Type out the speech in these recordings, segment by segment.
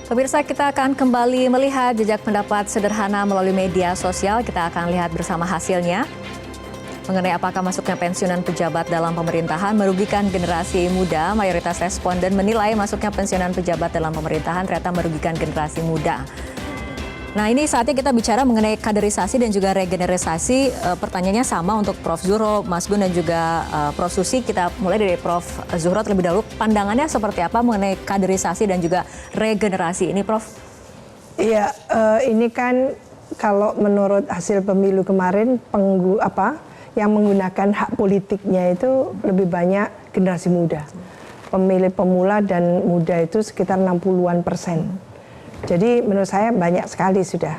Pemirsa, kita akan kembali melihat jejak pendapat sederhana melalui media sosial. Kita akan lihat bersama hasilnya mengenai apakah masuknya pensiunan pejabat dalam pemerintahan merugikan generasi muda. Mayoritas responden menilai masuknya pensiunan pejabat dalam pemerintahan ternyata merugikan generasi muda. Nah, ini saatnya kita bicara mengenai kaderisasi dan juga regenerasi. Pertanyaannya sama untuk Prof. Zuhro, Mas Gun dan juga Prof. Susi. Kita mulai dari Prof. Zuhro terlebih dahulu. Pandangannya seperti apa mengenai kaderisasi dan juga regenerasi ini, Prof? Iya, ini kan kalau menurut hasil pemilu kemarin yang menggunakan hak politiknya itu lebih banyak generasi muda. Pemilih pemula dan muda itu sekitar 60-an%. Jadi menurut saya banyak sekali sudah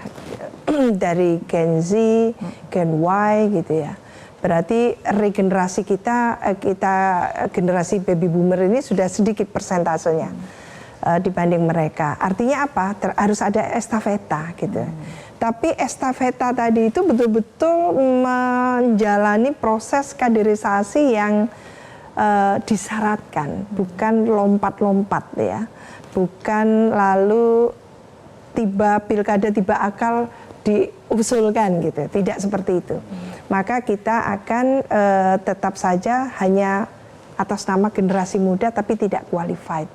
dari Gen Z, Gen Y gitu ya. Berarti regenerasi kita generasi baby boomer ini sudah sedikit persentasenya dibanding mereka. Artinya apa? Harus ada estafeta gitu. Tapi estafeta tadi itu betul-betul menjalani proses kaderisasi yang disyaratkan, bukan lompat-lompat ya. Bukan lalu tiba pilkada tiba akal diusulkan gitu, tidak seperti itu. Maka kita akan tetap saja hanya atas nama generasi muda tapi tidak qualified.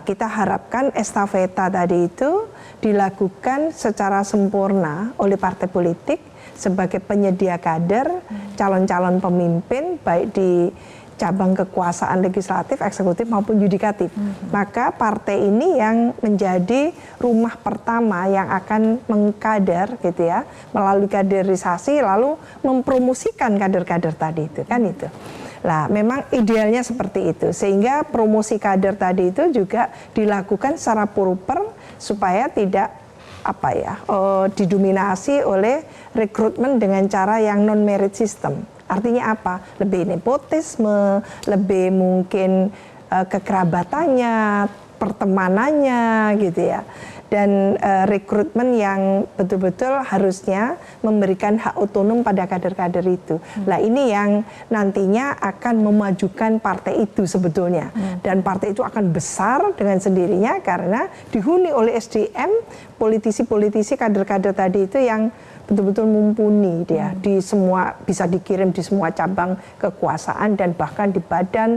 Kita harapkan estafeta tadi itu dilakukan secara sempurna oleh partai politik sebagai penyedia kader, calon-calon pemimpin baik di cabang kekuasaan legislatif, eksekutif maupun yudikatif. Maka partai ini yang menjadi rumah pertama yang akan mengkader gitu ya, melalui kaderisasi lalu mempromosikan kader-kader tadi itu kan itu. Lah memang idealnya seperti itu sehingga promosi kader tadi itu juga dilakukan secara proper supaya tidak didominasi oleh rekrutmen dengan cara yang non merit system. Artinya apa? Lebih nepotisme, lebih mungkin kekerabatannya, pertemanannya gitu ya. Dan rekrutmen yang betul-betul harusnya memberikan hak otonom pada kader-kader itu. Nah ini yang nantinya akan memajukan partai itu sebetulnya. Dan partai itu akan besar dengan sendirinya karena dihuni oleh SDM, politisi-politisi kader-kader tadi itu yang betul-betul mumpuni dia di semua, bisa dikirim di semua cabang kekuasaan dan bahkan di badan,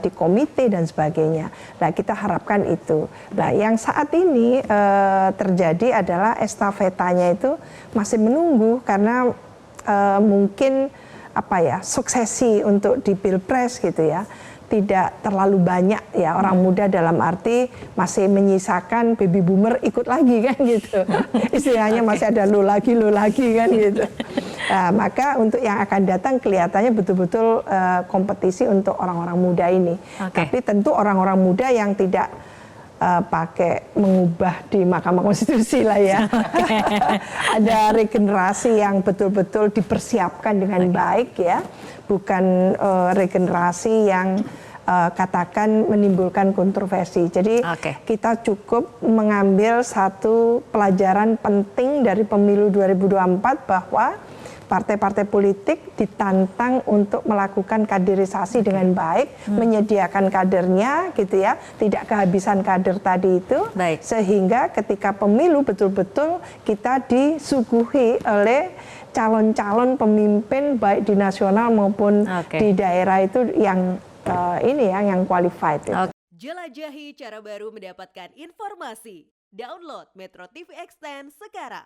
di komite dan sebagainya. Nah kita harapkan itu. Nah yang saat ini terjadi adalah estafetanya itu masih menunggu karena mungkin suksesi untuk di Pilpres gitu ya. Tidak terlalu banyak ya orang muda dalam arti masih menyisakan baby boomer ikut lagi kan gitu. Istilahnya masih ada lo lagi kan gitu. Nah, maka untuk yang akan datang kelihatannya betul-betul kompetisi untuk orang-orang muda ini. Tapi tentu orang-orang muda yang tidak pakai mengubah di Mahkamah Konstitusi lah ya. Ada regenerasi yang betul-betul dipersiapkan dengan baik ya. Bukan regenerasi yang katakan menimbulkan kontroversi. Jadi kita cukup mengambil satu pelajaran penting dari pemilu 2024 bahwa partai-partai politik ditantang untuk melakukan kaderisasi dengan baik, menyediakan kadernya gitu ya, tidak kehabisan kader tadi itu, sehingga ketika pemilu betul-betul kita disuguhi oleh calon-calon pemimpin baik di nasional maupun di daerah itu yang yang qualified. Jelajahi cara baru mendapatkan informasi. Download Metro TV Extend sekarang.